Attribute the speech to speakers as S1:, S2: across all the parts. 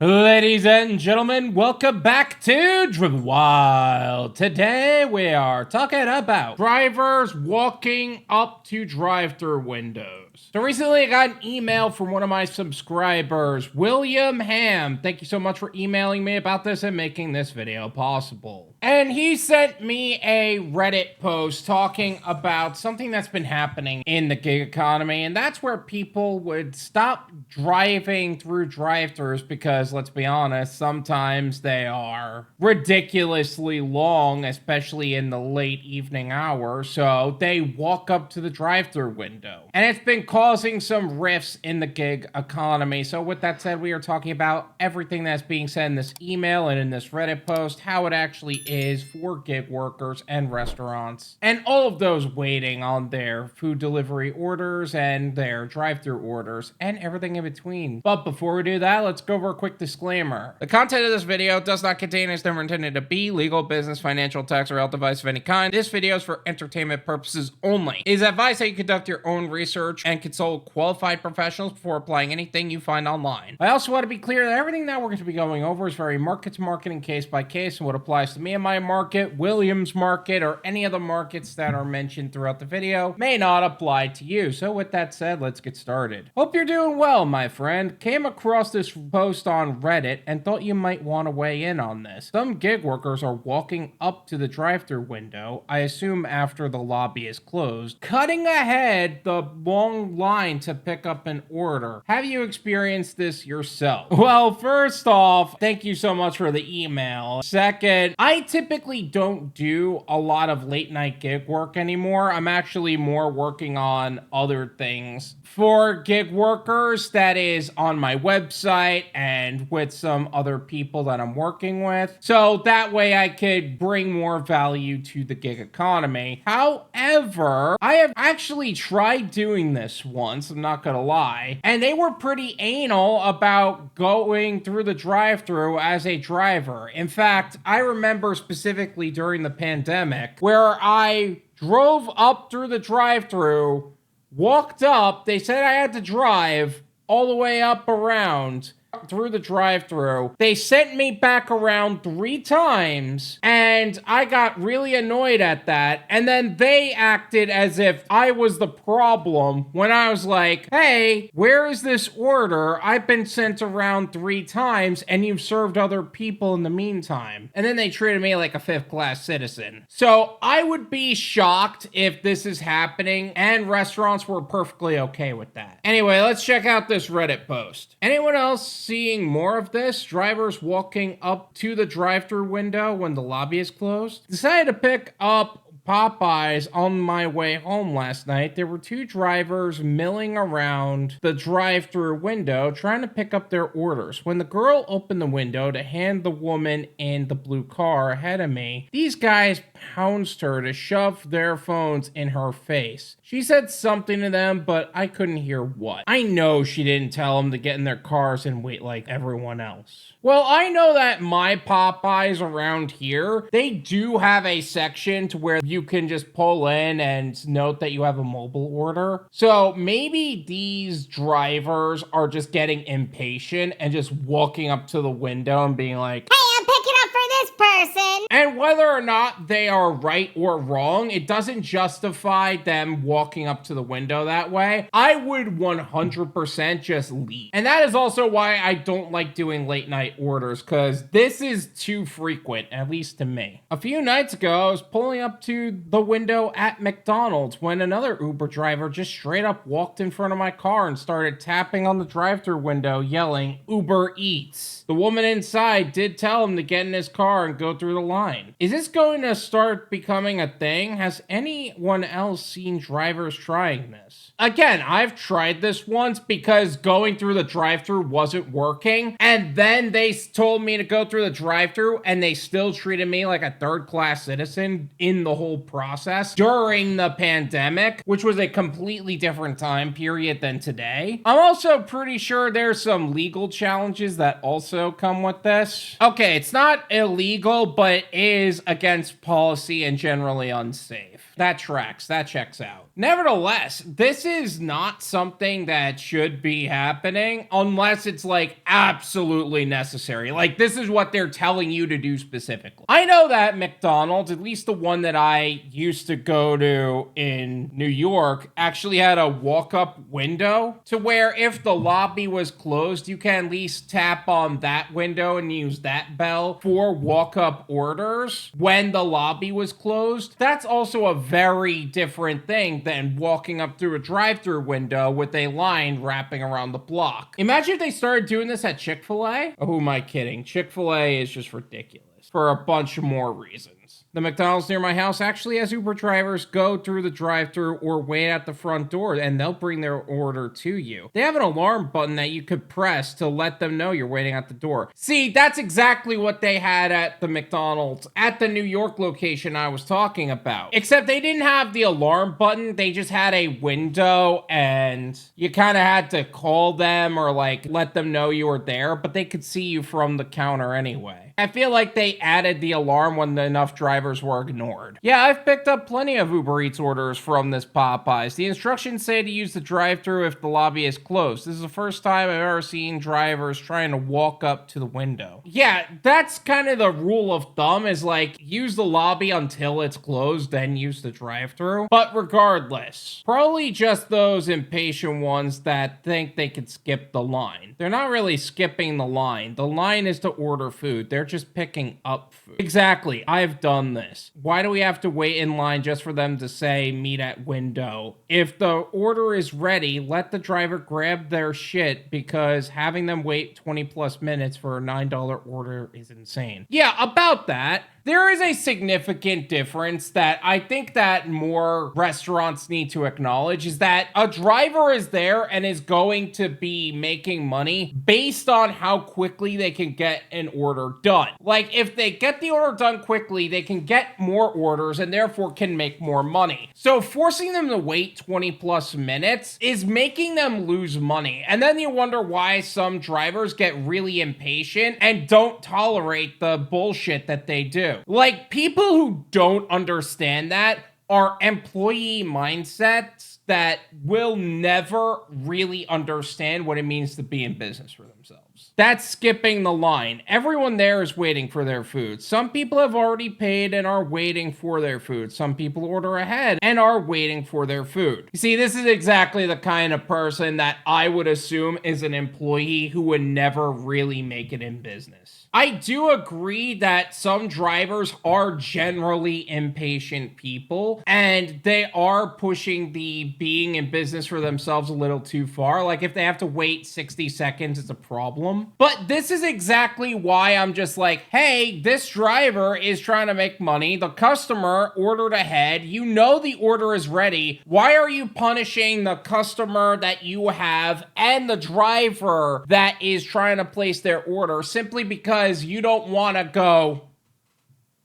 S1: Ladies and gentlemen, welcome back to Driven Wyld. Today we are talking about drivers walking up to drive-thru windows. So recently I got an email from one of my subscribers, William Ham. Thank you so much for emailing me about this and making this video possible. And he sent me a Reddit post talking about something that's been happening in the gig economy, and that's where people would stop driving through drive-thrus because, let's be honest, sometimes they are ridiculously long, especially in the late evening hours, so they walk up to the drive-thru window. And it's been causing some rifts in the gig economy. So with that said, we are talking about everything that's being said in this email and in this Reddit post, how it actually is for gig workers and restaurants, and all of those waiting on their food delivery orders and their drive-thru orders and everything in between. But before we do that, let's go over a quick disclaimer. The content of this video does not contain, is never intended to be, legal, business, financial, tax, or health advice of any kind. This video is for entertainment purposes only. It is advised that you conduct your own research and consult qualified professionals before applying anything you find online. I also want to be clear that everything that we're going to be going over is very market to market and case by case, and what applies to me and my market, Williams market, or any of the markets that are mentioned throughout the video may not apply to you. So with that said, let's get started. Hope you're doing well, my friend. Came across this post on Reddit and thought you might want to weigh in on this. Some gig workers are walking up to the drive-thru window, I assume after the lobby is closed, cutting ahead the long line to pick up an order. Have you experienced this yourself? Well, first off, thank you so much for the email. Second, I typically don't do a lot of late night gig work anymore. I'm actually more working on other things for gig workers, that is on my website and with some other people that I'm working with. So that way I could bring more value to the gig economy. However, I have actually tried doing this once, I'm not gonna lie, and they were pretty anal about going through the drive-thru as a driver. In fact, I remember specifically during the pandemic where I drove up through the drive-thru, walked up, they said I had to drive all the way up around through the drive-thru. They sent me back around 3 times, and I got really annoyed at that. And then they acted as if I was the problem when I was like, hey, where is this order? I've been sent around 3 times, and you've served other people in the meantime. And then they treated me like a 5th-class citizen. So I would be shocked if this is happening, and restaurants were perfectly okay with that. Anyway, let's check out this Reddit post. Anyone else seeing more of this? Drivers walking up to the drive-thru window when the lobby is closed? Decided to pick up Popeyes on my way home last night. There were 2 drivers milling around the drive-thru window trying to pick up their orders. When the girl opened the window to hand the woman in the blue car ahead of me, these guys pounced her to shove their phones in her face. She said something to them, but I couldn't hear what. I know she didn't tell them to get in their cars and wait like everyone else. Well, I know that my Popeyes around here, they do have a section to where you can just pull in and note that you have a mobile order. So maybe these drivers are just getting impatient and just walking up to the window and being like, hey, I'm picking up for this person. And whether or not they are right or wrong, it doesn't justify them walking up to the window that way. I would 100% just leave. And that is also why I don't like doing late night orders, because this is too frequent, at least to me. A few nights ago, I was pulling up to the window at McDonald's when another Uber driver just straight up walked in front of my car and started tapping on the drive-thru window, yelling, Uber Eats. The woman inside did tell him to get in his car and go through the line. Is this going to start becoming a thing? Has anyone else seen drivers trying this? Again, I've tried this once because going through the drive-thru wasn't working, and then they told me to go through the drive-thru, and they still treated me like a 3rd-class citizen in the whole process during the pandemic, which was a completely different time period than today. I'm also pretty sure there's some legal challenges that also come with this. Okay, it's not illegal legal, but is against policy and generally unsafe. That tracks. That checks out. Nevertheless, this is not something that should be happening unless it's like absolutely necessary. Like this is what they're telling you to do specifically. I know that McDonald's, at least the one that I used to go to in New York, actually had a walk-up window to where if the lobby was closed, you can at least tap on that window and use that bell for walk-up orders when the lobby was closed. That's also a very different thing than walking up through a drive-thru window with a line wrapping around the block. Imagine if they started doing this at Chick-fil-A. Oh, who am I kidding? Chick-fil-A is just ridiculous for a bunch of more reasons. The McDonald's near my house actually has Uber drivers go through the drive-thru or wait at the front door, and they'll bring their order to you. They have an alarm button that you could press to let them know you're waiting at the door. See, that's exactly what they had at the McDonald's at the New York location I was talking about. Except they didn't have the alarm button, they just had a window, and you kind of had to call them or like let them know you were there, but they could see you from the counter anyway. I feel like they added the alarm when enough drivers were ignored. Yeah, I've picked up plenty of Uber Eats orders from this Popeyes. The instructions say to use the drive-thru if the lobby is closed. This is the first time I've ever seen drivers trying to walk up to the window. Yeah, that's kind of the rule of thumb, is like use the lobby until it's closed, then use the drive-thru. But regardless, probably just those impatient ones that think they could skip the line. They're not really skipping the line. The line is to order food. They're just picking up food. Exactly. I've done this. Why do we have to wait in line just for them to say meet at window? If the order is ready, let the driver grab their shit, because having them wait 20 plus minutes for a $9 order is insane. Yeah, about that, there is a significant difference that I think that more restaurants need to acknowledge, is that a driver is there and is going to be making money based on how quickly they can get an order done. Like if they get the order done quickly, they can get more orders and therefore can make more money. So forcing them to wait 20 plus minutes is making them lose money. And then you wonder why some drivers get really impatient and don't tolerate the bullshit that they do. Like, people who don't understand that are employee mindsets that will never really understand what it means to be in business for themselves. That's skipping the line. Everyone there is waiting for their food. Some people have already paid and are waiting for their food. Some people order ahead and are waiting for their food. You see, this is exactly the kind of person that I would assume is an employee who would never really make it in business. I do agree that some drivers are generally impatient people, and they are pushing the being in business for themselves a little too far. Like, if they have to wait 60 seconds, it's a problem. But this is exactly why I'm just like, hey, this driver is trying to make money. The customer ordered ahead. You know the order is ready. Why are you punishing the customer that you have and the driver that is trying to place their order simply because you don't want to go,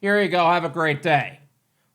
S1: here you go, have a great day?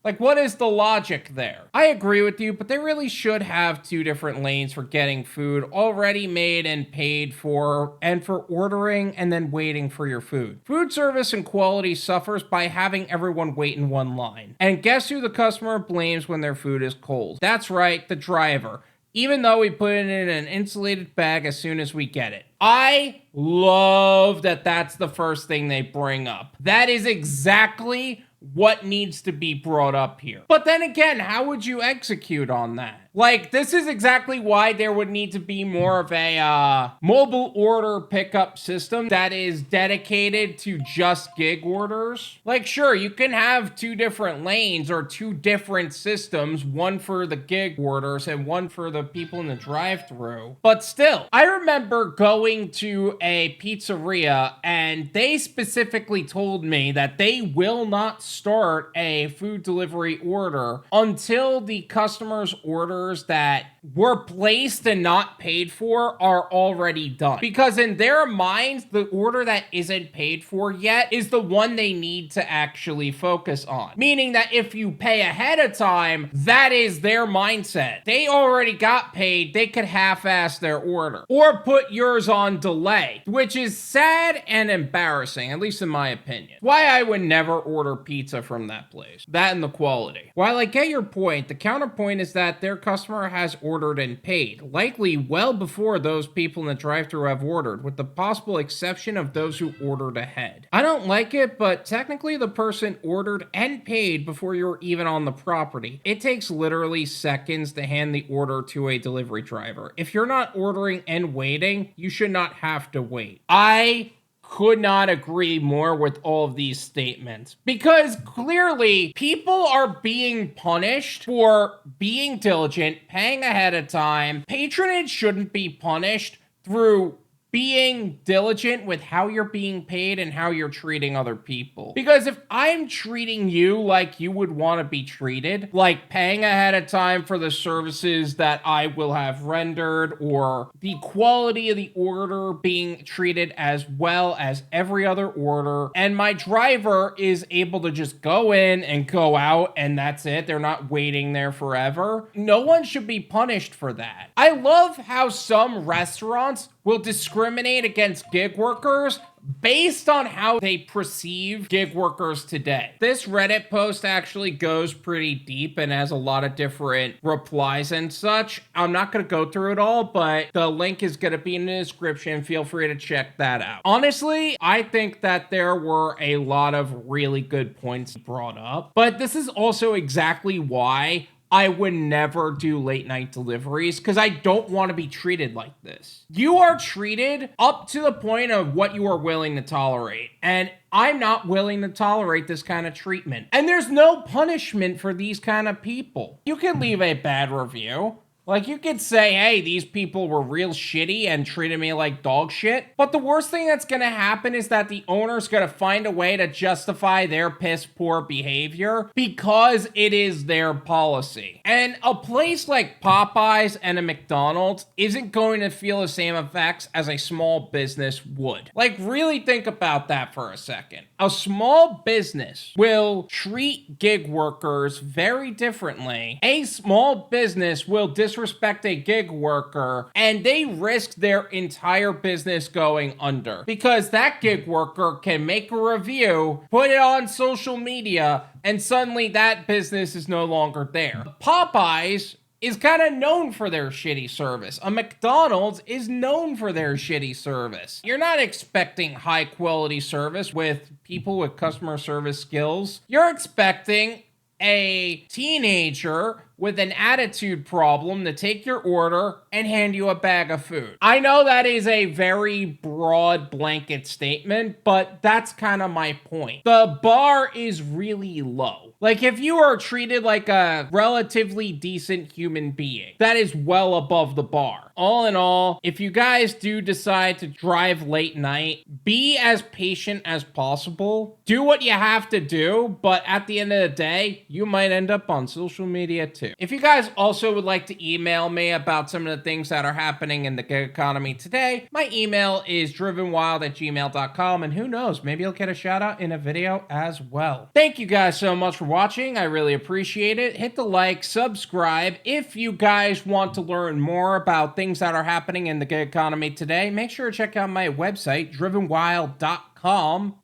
S1: Like, what is the logic there? I agree with you, but they really should have two different lanes for getting food already made and paid for, and for ordering and then waiting for your food. Food service and quality suffers by having everyone wait in one line. And guess who the customer blames when their food is cold? That's right, the driver. Even though we put it in an insulated bag as soon as we get it. I love that that's the first thing they bring up. That is exactly what needs to be brought up here. But then again, how would you execute on that? Like, this is exactly why there would need to be more of a mobile order pickup system that is dedicated to just gig orders. Like, sure, you can have two different lanes or two different systems, one for the gig orders and one for the people in the drive-thru. But still, I remember going to a pizzeria and they specifically told me that they will not start a food delivery order until the customer's order orders that were placed and not paid for are already done. Because in their minds, the order that isn't paid for yet is the one they need to actually focus on. Meaning that if you pay ahead of time, that is their mindset. They already got paid, they could half-ass their order. Or put yours on delay, which is sad and embarrassing, at least in my opinion. Why I would never order pizza from that place. That and the quality. While I get your point, the counterpoint is that their customer has ordered and paid, likely well before those people in the drive-thru have ordered, with the possible exception of those who ordered ahead. I don't like it, but technically the person ordered and paid before you're even on the property. It takes literally seconds to hand the order to a delivery driver. If you're not ordering and waiting, you should not have to wait. I could not agree more with all of these statements, because clearly people are being punished for being diligent, paying ahead of time. Patronage shouldn't be punished through being diligent with how you're being paid and how you're treating other people. Because if I'm treating you like you would want to be treated, like paying ahead of time for the services that I will have rendered, or the quality of the order being treated as well as every other order, and my driver is able to just go in and go out and that's it, they're not waiting there forever, no one should be punished for that. I love how some restaurants will discriminate against gig workers based on how they perceive gig workers today. This Reddit post actually goes pretty deep and has a lot of different replies and such. I'm not going to go through it all, but the link is going to be in the description. Feel free to check that out. Honestly, I think that there were a lot of really good points brought up, but this is also exactly why I would never do late night deliveries, because I don't want to be treated like this. You are treated up to the point of what you are willing to tolerate, and I'm not willing to tolerate this kind of treatment. And there's no punishment for these kind of people. You can leave a bad review. Like, you could say, hey, these people were real shitty and treated me like dog shit. But the worst thing that's gonna happen is that the owner's gonna find a way to justify their piss poor behavior because it is their policy. And a place like Popeyes and a McDonald's isn't going to feel the same effects as a small business would. Like, really think about that for a second. A small business will treat gig workers very differently. A small business will disrespect a gig worker, and they risk their entire business going under because that gig worker can make a review, put it on social media, and suddenly that business is no longer there. Popeyes is kind of known for their shitty service. A McDonald's is known for their shitty service. You're not expecting high quality service with people with customer service skills. You're expecting a teenager with an attitude problem to take your order and hand you a bag of food. I know that is a very broad blanket statement, but that's kind of my point. The bar is really low. Like, if you are treated like a relatively decent human being, that is well above the bar. All in all, if you guys do decide to drive late night, be as patient as possible. Do what you have to do, but at the end of the day, you might end up on social media too. If you guys also would like to email me about some of the things that are happening in the gig economy today, my email is drivenwyld@gmail.com, and who knows, maybe you'll get a shout out in a video as well. Thank you guys so much for watching. I really appreciate it. Hit the like, subscribe. If you guys want to learn more about things that are happening in the gig economy today, make sure to check out my website, drivenwyld.com.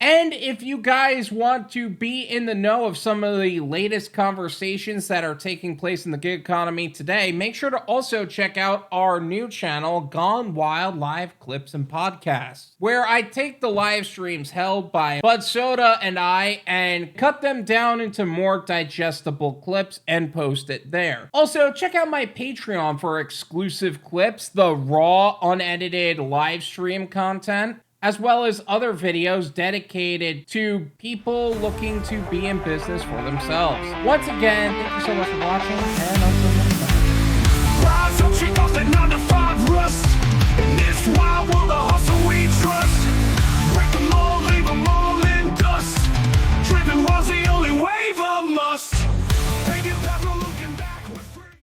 S1: And if you guys want to be in the know of some of the latest conversations that are taking place in the gig economy today, make sure to also check out our new channel, Gone Wild Live Clips and Podcasts, where I take the live streams held by Bud Soda and I and cut them down into more digestible clips and post it there. Also, check out my Patreon for exclusive clips, the raw, unedited live stream content, as well as other videos dedicated to people looking to be in business for themselves. Once again, thank you so much for watching, and until next time.